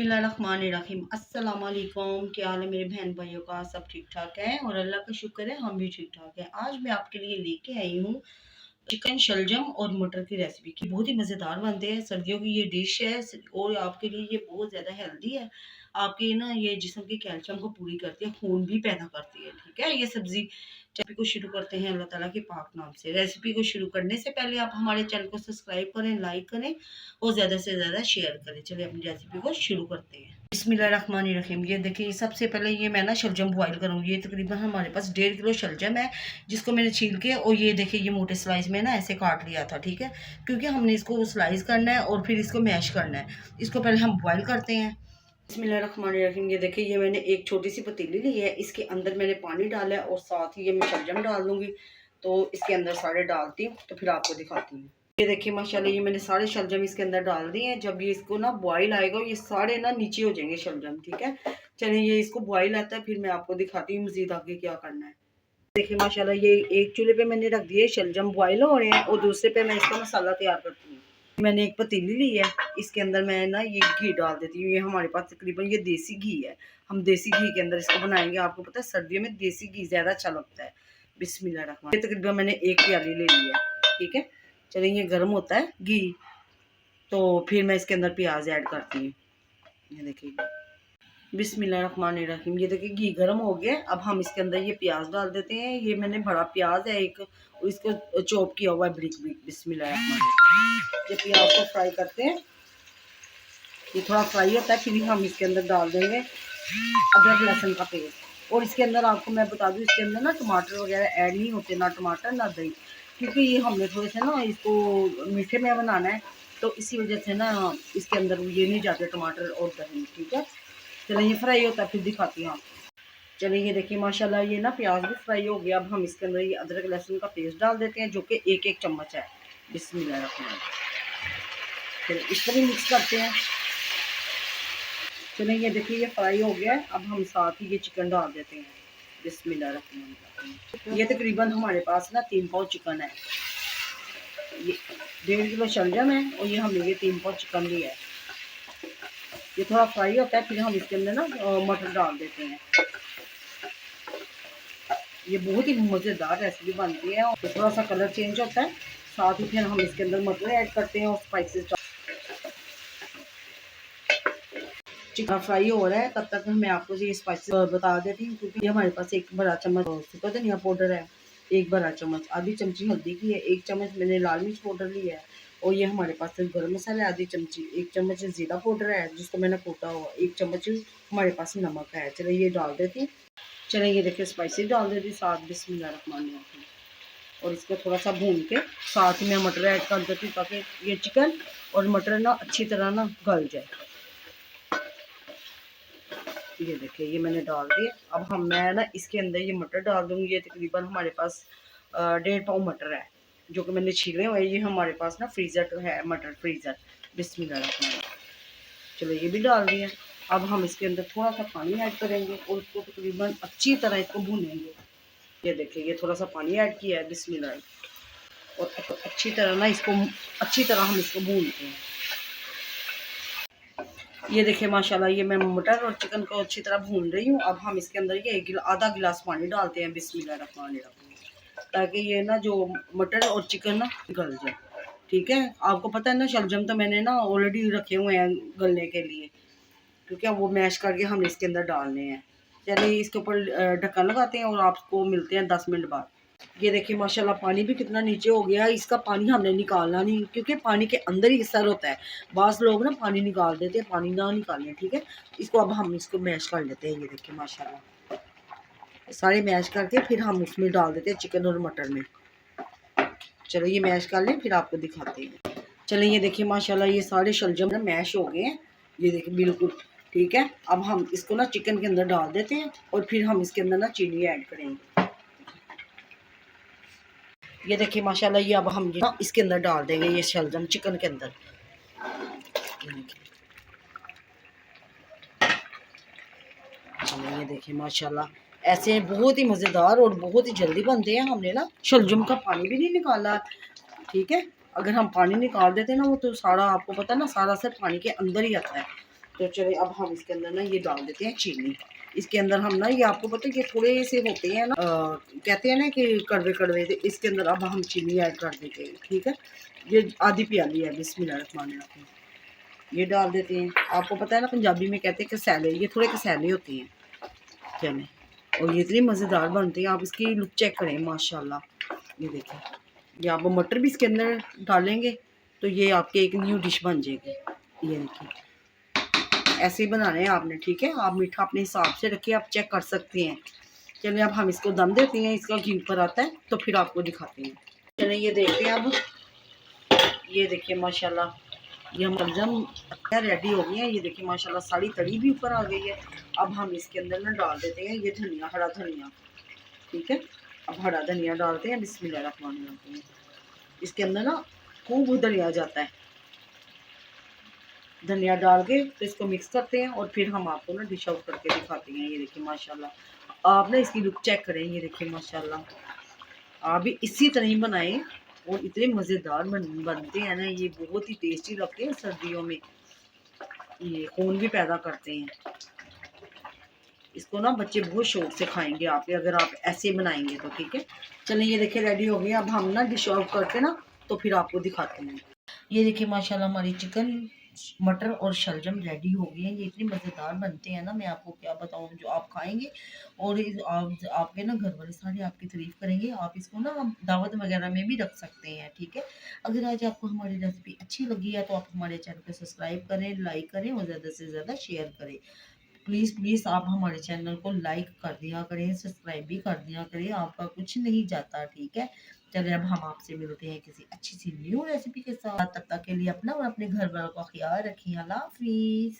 बिस्मिल्लाहिर्रहमानिर्रहीम। अस्सलाम वालेकुम। क्या हाल है मेरे बहन भाइयों का? सब ठीक ठाक है और अल्लाह का शुक्र है हम भी ठीक ठाक हैं। आज मैं आपके लिए लेके आई हूँ चिकन शलजम और मटर की रेसिपी की। बहुत ही मज़ेदार बनते हैं। सर्दियों की ये डिश है और आपके लिए ये बहुत ज़्यादा हेल्दी है। आपके ना ये जिस्म की कैल्शियम को पूरी करती है, खून भी पैदा करती है। ठीक है, ये सब्ज़ी रेसिपी को शुरू करते हैं अल्लाह ताला के पाक नाम से। रेसिपी को शुरू करने से पहले आप हमारे चैनल को सब्सक्राइब करें, लाइक करें और ज़्यादा से ज़्यादा शेयर करें। चलिए अपनी रेसिपी को शुरू करते हैं। बिस्मिल्लाहिर्रहमानिर्रहीम। ये देखिए, सबसे पहले ये मैं ना शलजम बॉईल करूँगी। ये तकरीबन हमारे पास 1.5 किलो शलजम है, जिसको मैंने छील के और ये देखिए ये मोटे स्लाइस में ना ऐसे काट लिया था। ठीक है, क्योंकि हमने इसको स्लाइस करना है और फिर इसको मैश करना है। इसको पहले हम बॉईल करते हैं। बिस्मिल्लाहिर्रहमानिर्रहीम। ये देखिए, ये मैंने एक छोटी सी पतीली ली है, इसके अंदर मैंने पानी डाला है और साथ ही ये मैं शलजम डाल दूँगी। तो इसके अंदर सारे डालती हूँ तो फिर आपको दिखाती हूँ। ये देखिए माशाल्लाह, ये मैंने सारे शलजम इसके अंदर डाल दिए हैं। जब ये इसको ना बॉईल आएगा, ये सारे ना नीचे हो जाएंगे शलजम। ठीक है, चलिए ये इसको बॉईल आता है, फिर मैं आपको दिखाती हूँ मज़ीद आगे क्या करना है। देखिए माशाल्लाह, ये एक चूल्हे पे मैंने रख दिए शलजम बॉईल हो रहे हैं और दूसरे पे मैं इसका मसाला तैयार करती हूँ। मैंने एक पतीली ली है, इसके अंदर मैं ना ये घी डाल देती हूँ। ये हमारे पास तकरीबन ये देसी घी है। हम देसी घी के अंदर इसको बनाएंगे। आपको पता है सर्दियों में देसी घी ज़्यादा अच्छा लगता है। बिस्मिल्लाहिर्रहमान। ये तकरीबन मैंने एक प्याली ले ली है। ठीक है, चलिए ये गर्म होता है घी, तो फिर मैं इसके अंदर प्याज ऐड करती हूँ। ये देखिए, बिस्मिल्लाहिर्रहमानिर्रहीम। ये देखिए घी गर्म हो गया। अब हम इसके अंदर ये प्याज डाल देते हैं। ये मैंने बड़ा प्याज है एक, और इसको चॉप किया हुआ है ब्रिक ब्रिक। बिस्मिल्लाहिर्रहमानिर्रहीम। ये प्याज को फ्राई करते हैं। ये थोड़ा फ्राई होता है, फिर हम इसके अंदर डाल देंगे अदरक लहसुन का पेस्ट। और इसके अंदर आपको मैं बता दूँ, इसके अंदर ना टमाटर वगैरह ऐड नहीं होते, ना टमाटर ना दही, क्योंकि ये हमने थोड़े से ना इसको मीठे में बनाना है, तो इसी वजह से ना इसके अंदर ये नहीं जाते टमाटर और दही। ठीक है, चलिए ये फ्राई होता है फिर दिखाती हूँ आपको। चलिए ये देखिए माशाल्लाह, ये ना प्याज भी फ्राई हो गया। अब हम इसके अंदर ये अदरक लहसुन का पेस्ट डाल देते हैं, जो कि एक चम्मच है। बिस्मिल्लाहिर्रहमानिर्रहीम। फिर इसको भी मिक्स करते हैं। चलिए ये देखिए ये फ्राई हो गया है। अब हम साथ ही ये चिकन डाल देते हैं। बिस्मिल्लाहिर्रहमानिर्रहीम। ये तकरीबन हमारे पास ना 3 पाव चिकन है। ये 1.5 किलो शलजम है और ये हमने ये 3 पाव चिकन लिया है। ये थोड़ा फ्राई होता है, फिर हम इसके अंदर ना मटर डाल देते हैं। ये बहुत ही मज़ेदार रेसिपी बनती है और थोड़ा सा कलर चेंज होता है। साथ ही फिर हम इसके अंदर मटर ऐड करते हैं और स्पाइसेस। चिकन फ्राई हो रहा है, तब तक मैं आपको ये स्पाइसेस बता देती हूँ। क्योंकि हमारे पास एक बड़ा चम्मच सूखा धनिया पाउडर है, एक बड़ा चम्मच आधी चमची हल्दी की है, 1 चम्मच मैंने लाल मिर्च पाउडर लिया है, और ये हमारे पास गर्म मसाला आधी चमची, 1 चम्मच ज़ीरा पाउडर है जिसको मैंने कूटा हुआ, 1 चम्मच हमारे पास नमक है। चलिए ये डाल देती हूँ। चलिए ये देखिए स्पाइसेस डाल देती साथ। बिस्मिल्लाहिर्रहमानिर्रहीम। और इसको थोड़ा सा भून के साथ में मटर ऐड कर देती हूँ, ताकि ये चिकन और मटर ना अच्छी तरह ना गल जाए। ये देखिए ये मैंने डाल दिए। अब मैं ना इसके अंदर ये मटर डाल दूँगी। ये तकरीबन हमारे पास 1.5 पाव मटर है, जो कि मैंने छीले हुए। ये हमारे पास ना फ्रीज़र है, मटर फ्रीज़र। बिस्मिल्लाह। चलो ये भी डाल दिए। अब हम इसके अंदर थोड़ा सा पानी ऐड करेंगे और इसको तकरीबन अच्छी तरह इसको भूनेंगे। ये देखिए ये थोड़ा सा पानी ऐड किया है। बिस्मिल्लाह। और अच्छी तरह ना इसको हम इसको भूनते हैं। ये देखिए माशाल्लाह, ये मैं मटर और चिकन को अच्छी तरह भून रही हूँ। अब हम इसके अंदर ये आधा गिलास पानी डालते हैं। बिस्मिल्लाहिर्रहमानिर्रहीम। ताकि ये ना जो मटर और चिकन ना गल जाए। ठीक है, आपको पता है ना शलजम तो मैंने ना ऑलरेडी रखे हुए हैं गलने के लिए, क्योंकि वो मैश करके हम इसके अंदर डालने हैं। चलिए इसके ऊपर ढक्कन लगाते हैं और आपको मिलते हैं 10 मिनट बाद। ये देखिए माशाल्लाह, पानी भी कितना नीचे हो गया है। इसका पानी हमने निकालना नहीं, क्योंकि पानी के अंदर ही सर होता है। बास लोग ना पानी निकाल देते हैं, पानी ना निकालें। ठीक है, इसको अब हम इसको मैश कर लेते हैं। ये देखिए माशाल्लाह, सारे मैश करके फिर हम उसमें डाल देते हैं चिकन और मटर में। चलो ये मैश कर लें, फिर आपको दिखाते हैं। चलिए ये देखिए माशाल्लाह, ये सारे शलजम ना मैश हो गए हैं। ये देखिए बिल्कुल ठीक है। अब हम इसको ना चिकन के अंदर डाल देते हैं और फिर हम इसके अंदर ना चीनी ऐड करेंगे। ये देखिए माशाल्लाह, ये अब हम ये इसके अंदर डाल देंगे, ये शलजम चिकन के अंदर। ये देखिए माशाल्लाह, ऐसे बहुत ही मज़ेदार और बहुत ही जल्दी बनते हैं। हमने ना शलजम का पानी भी नहीं निकाला। ठीक है, अगर हम पानी निकाल देते ना, वो तो सारा आपको पता है ना, सारा सिर्फ पानी के अंदर ही आता है। तो चलिए अब हम इसके अंदर ना ये डाल देते हैं चीनी। इसके अंदर हम ना, ये आपको पता है ये थोड़े से होते हैं ना, कहते हैं ना कि कड़वे कड़वे, तो इसके अंदर अब हम चीनी ऐड कर देते हैं। ठीक है, ये आधी प्याली है, बिस्मिल्लाहिर्रहमानिर्रहीम, ये डाल देते हैं। आपको पता है ना पंजाबी में कहते हैं कसैले, ये थोड़े कसैले होते हैं। चलें, और ये इतनी मज़ेदार बनती है, आप इसकी लुक चेक करें माशाल्लाह। ये देखें, ये आप मटर भी इसके अंदर डालेंगे तो ये आपके एक न्यू डिश बन जाएगी। ये देखिए, ऐसे ही बनाने हैं आपने। ठीक है, आप मीठा अपने हिसाब से रखिए, आप चेक कर सकते हैं। चलिए अब हम इसको दम देते हैं, इसका घी ऊपर आता है तो फिर आपको दिखाते हैं। चलिए ये देखते हैं अब, ये देखिए माशाल्लाह, ये हम शलजम रेडी हो गई है। ये देखिए माशाल्लाह, सारी तड़ी भी ऊपर आ गई है। अब हम इसके अंदर ना डाल देते हैं ये धनिया, हरा धनिया। ठीक है, अब हरा धनिया डालते हैं, बिस्मिल्लाहिर्रहमानिर्रहीम। इसके अंदर ना खूब धनिया जाता है। धनिया डाल के तो इसको मिक्स करते हैं और फिर हम आपको ना डिश आउट करके दिखाते हैं। ये देखिए माशाल्लाह, आप ना इसकी लुक चेक करें। ये देखिए माशाल्लाह, आप भी इसी तरह ही बनाएं और इतने मज़ेदार बनते हैं ना, ये बहुत ही टेस्टी लगते हैं। सर्दियों में ये खून भी पैदा करते हैं। इसको ना बच्चे बहुत शौक से खाएंगे आप, अगर आप ऐसे बनाएंगे तो। ठीक है, चलिए ये देखिए रेडी हो गई। अब हम ना डिश आउट करके ना तो फिर आपको दिखाते हैं। ये देखिए माशाल्लाह, हमारी चिकन मटर और शलजम रेडी हो गई है। ये इतनी मज़ेदार बनते हैं ना, मैं आपको क्या बताऊँ, जो आप खाएंगे और आपके ना घर वाले सारे आपकी तारीफ़ करेंगे। आप इसको ना दावत वगैरह में भी रख सकते हैं। ठीक है, अगर आज आपको हमारी रेसिपी अच्छी लगी है तो आप हमारे चैनल को सब्सक्राइब करें, लाइक करें और ज़्यादा से ज़्यादा शेयर करें। प्लीज़ प्लीज़ आप हमारे चैनल को लाइक कर दिया करें, सब्सक्राइब भी कर दिया करें, आपका कुछ नहीं जाता। ठीक है, चलिए अब हम आपसे मिलते हैं किसी अच्छी सी न्यू रेसिपी के साथ। तब तक के लिए अपना और अपने घर वालों का ख्याल रखिए। अल्लाह हाफिज़।